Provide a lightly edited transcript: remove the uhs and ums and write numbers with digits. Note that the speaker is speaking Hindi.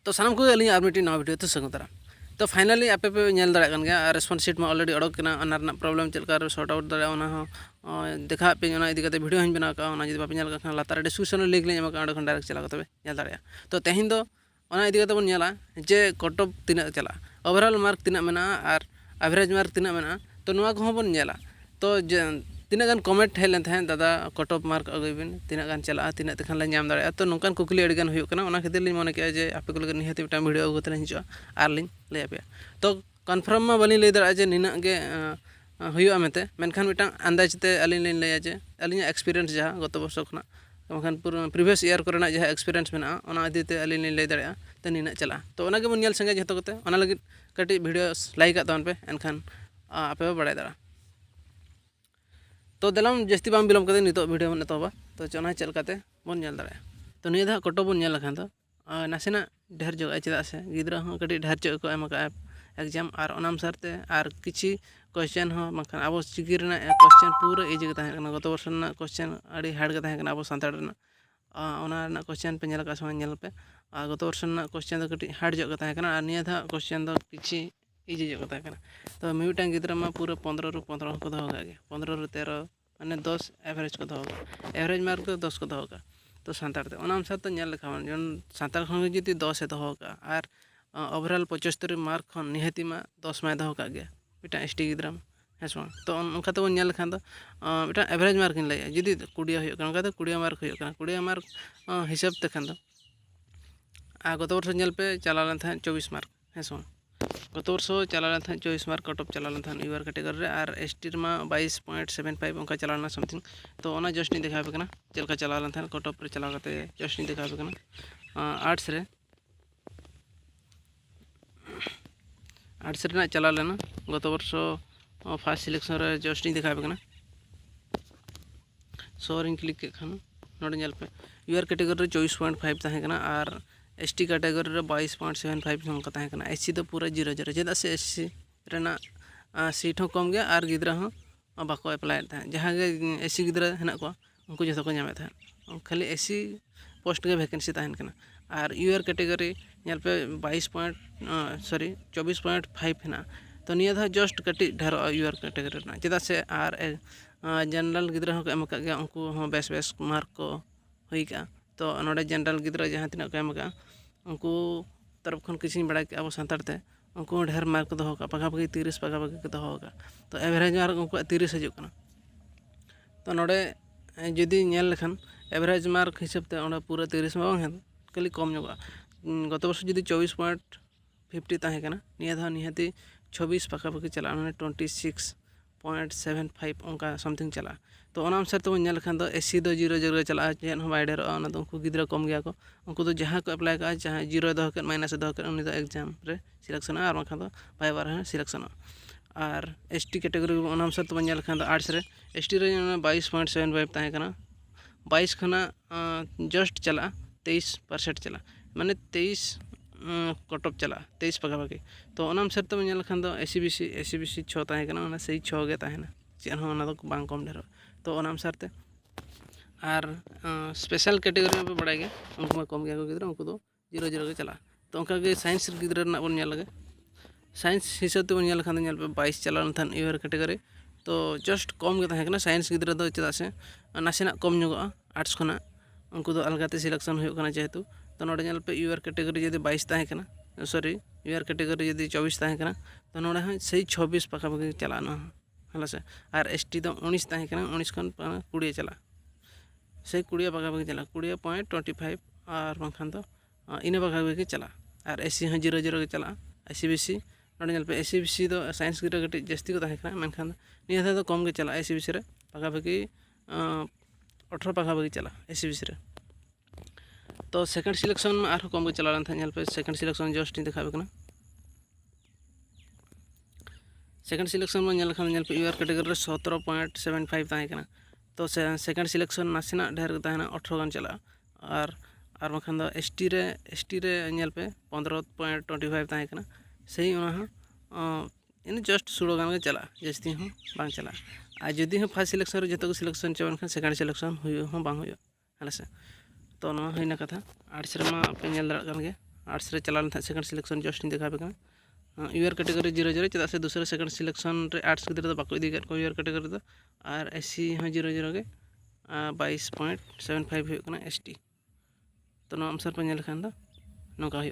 तो सामान को अली मिट्टी नवा वीडियो तो संग तरह तो फाइनली आपे पे नेल दाड़ा कन गया रेस्पॉन्स शीट में ऑलरेडी अड़क ना प्रॉब्लम चलकर सॉर्ट आउट दाड़ा देखा पे इदी कते वीडियो हन बना का जुदी बापे नेल का लातार डिस्क्रिप्शन लिंक ले एम का डायरेक्ट चला तबे नेल दाड़ा तो तेहिन दो इदी कते बन नेला जे कट ऑफ तीना चला ओवरऑल मार्क तीना मेना और एवरेज मार्क तीना मेना तो नवा को बन नेला तो तीना गान कमेंट हेल लेन दादा कट ऑफ मार्क अगुबिन तीना गान चला तीना तखान ले नाम दाड़ा तो नोकान कुकली अड़ी गान हुयुक कना खातिर लिंग मन के जे आपे को लगे निहत मिटा वीडियो अगुते हिजुआ आर लिंग ले पे तो कन्फर्म मा बलिंग ले दाड़ा जे निना गे हुयुआ मेते मेनखान मिटा अंदाज ते अलिंग लिंग ले जे अलिंग एक्सपीरियंस जहा गत वर्ष खना मेनखान प्रीवियस ईयर करना जहा एक्सपीरियंस मेना ओना इदीते अलिंग लिंग ले दाड़ा तो निना चला तो ओना गे बन नेल संगे जतो कते ओना लगी कटी वीडियो लाइक आतन पे एनखान आपे बड़ाय दाड़ा तो दिलम जस्ती बाम बिलम करते नितो वीडियो मन एतोबा तो चना चल करते बन नेल दाड़ा तो निया दा कटो बन नेल लखान तो नासेना ढेर जगह चेदा से गिद्रा हो कटी ढेर चो को एम का एग्जाम और ओनाम सरते और किछि क्वेश्चन हो मखान अब चिकी रना क्वेश्चन पूरा इजी के ताहे गत वर्ष ना क्वेश्चन अड़ी हार्ड के ताहे अब सानताड़ रना ओना क्वेश्चन पे नेल का समय नेल पे गत वर्ष ना क्वेश्चन तो कटी हार्ड जो के ताहे और निया दा क्वेश्चन तो किछि इजी जो के ताहे तो मिउटांग गिद्रा मा पूरा 15 रु 15 को दो गे 15 रु 13 मैंने 10 एवरेज को दो एवरेज मार्क तो 10 को दो तो सानताड़ ते ओना अनुसार तो नेल लेखा जन सानताड़ खन जुदी 10 ए दो और ओवरऑल 75 मार्क खन निहती मा 10 मा दो गया मिटा एसटी गिद्रा हेस तो उनका तो नेल लेखान तो मिटा एवरेज मार्क इन लैया जुदी 20 होय कना तो 20 मार्क होय कना 20 मार्क हिसाब ते खान तो गत वर्ष नेल पे चला लेन था 24 मार्क हेस गत वर्ष चला लेन था 24 मार्क कट ऑफ चला लेन था यूआर कैटेगरी रे और एसटी मा 22.75 उनका चला लेना समथिंग तो ओना जस्ट नहीं देखा पे चलका चला लेन था कट ऑफ रे चला करते जस्ट नहीं देखा पे आर्ट्स रे ना चला लेना गत वर्ष फर्स्ट सिलेक्शन रे जस्ट नहीं देखा पे सोरिंग क्लिक के खाना नोडे नेल पे यूआर कैटेगरी रे 24.5 ताहे कना और एसटी कैटेगरी रे 22.75 उनका ताहे कना एससी तो पूरा 0 चेदा से एससी रेना सीट हो कम गया और गिद्रा हो बाको अप्लाई था जहाँ एससी गिद्रा हेना को उनको जो को नामे था खाली एससी पोस्ट के वैकेंसी ताहन कना और यूआर कैटेगरी नेल पे 24.5 हेना तो निया था जस्ट कटी ढेर यूआर कैटेगरी ना चेदा से और जनरल गिद्रा हो एम का गया उनको हो बेस मार्क को हुई का तो नोडे जनरल गिद्रा जहाँ तीना को एम का उनको तरफ खन किसी बड़ा के अब सानताड़ ते उनको ढेर मार्क दो का पकापकी 30 पकापकी के दो का तो एवरेज मार्क उनको 30 हजू कना तो नोडे जुदी नेल लेखान एवरेज मार्क हिसाब ते ओंडे पूरा 30 में बांग खाली कम जोगा गत वर्ष जुदी 24.50 ताहे कना निया धा निहाती 26 पकापकी चला 26.75 उनका समथिंग चला तो ओना अनुसार तो नेल लेखान तो एससी दो 0 जगह चला चेन हो बाय ढेर ओना तो उनको गिद्रा कम गया को उनको तो जहाँ को अप्लाई का जहाँ 0 दो के माइनस दो के उनी तो एग्जाम रे सिलेक्शन और बखा तो बाय बार सिलेक्शन और एसटी कैटेगरी ओना अनुसार तो नेल लेखान तो आर्ट्स रे एसटी रे 22.75 ताहे कना 22 खना जस्ट चला 23% चला माने 23 कट ऑफ चला 23 पकापकी तो ओना अनुसार तो नेल लेखान तो एससीबीसी 6 ताहे कना ओना सही 6 गे ताहे ना चेन हो ओना तो बांग कम ढेर तो ओना अनुसार ते और स्पेशल कैटेगरी में बड़ा गया उनको कम गया को गिद्रा उनको तो 0 के चला तो उनका के साइंस गिद्रा ना बन नेल लगे साइंस हिसाब ते बन नेल खान नेल पे 22 चला था यूआर कैटेगरी तो जस्ट कम के ताहे साइंस गिद्रा तो चेदा से नासेना कम जोगा आर्ट्स खना उनको तो अलगाते सिलेक्शन हो कना जेहेतु तो नोडे नेल पे यूआर कैटेगरी जदि 22 ताहे कना सॉरी यूआर कैटेगरी जदि 24 ताहे कना तो नोडे हां सही 26 पकापकी चलाना हला से और एसटी तो 19 ताहे कना 19 खन 20 चला सही 20 पकापकी चला 20.25 और बंखान तो इने पकापकी चला और एससी हां 0 के चला एससीबीसी नोडे नेल पे एससीबीसी तो साइंस गिद्रा कटी जस्ती को ताहे कना मेनखान निया तो कम के चला एससीबीसी रे पकापकी 18 पकापकी चला एससीबीसी रे तो सेकंड सिलेक्शन में आरो कम के चला था नेल पे सेकंड सिलेक्शन जस्ट नहीं दिखाबे कना सेकंड सिलेक्शन में नेल पे यूआर कैटेगरी 17.75 ताहे कना तो सेकंड सिलेक्शन नासेना ढेर ताहेना 18 गान चला और बखन दो एसटी रे नेल पे 15.25 ताहे कना सही ओना इन जस्ट 16 गान के चला जस्ती हो बांग चला आ जदि हो फर्स्ट सिलेक्शन रे जतो सिलेक्शन चवन खान सेकंड सिलेक्शन हो बांग हो हला से तो ना होइना कथा आर्ट्स रे मा पे नेल दाड़ा कान गे आर्ट्स रे चला लेना सेकंड सिलेक्शन जस्ट इन देखा पे यूआर कैटेगरी 00 चेदा से दूसरे सेकंड सिलेक्शन रे आर्ट्स गिद्रा बाको इदी को यूआर कैटेगरी दो और एससी हाँ 00 के 22.75 एसटी तो आंसर पे नेल खान दो नौका।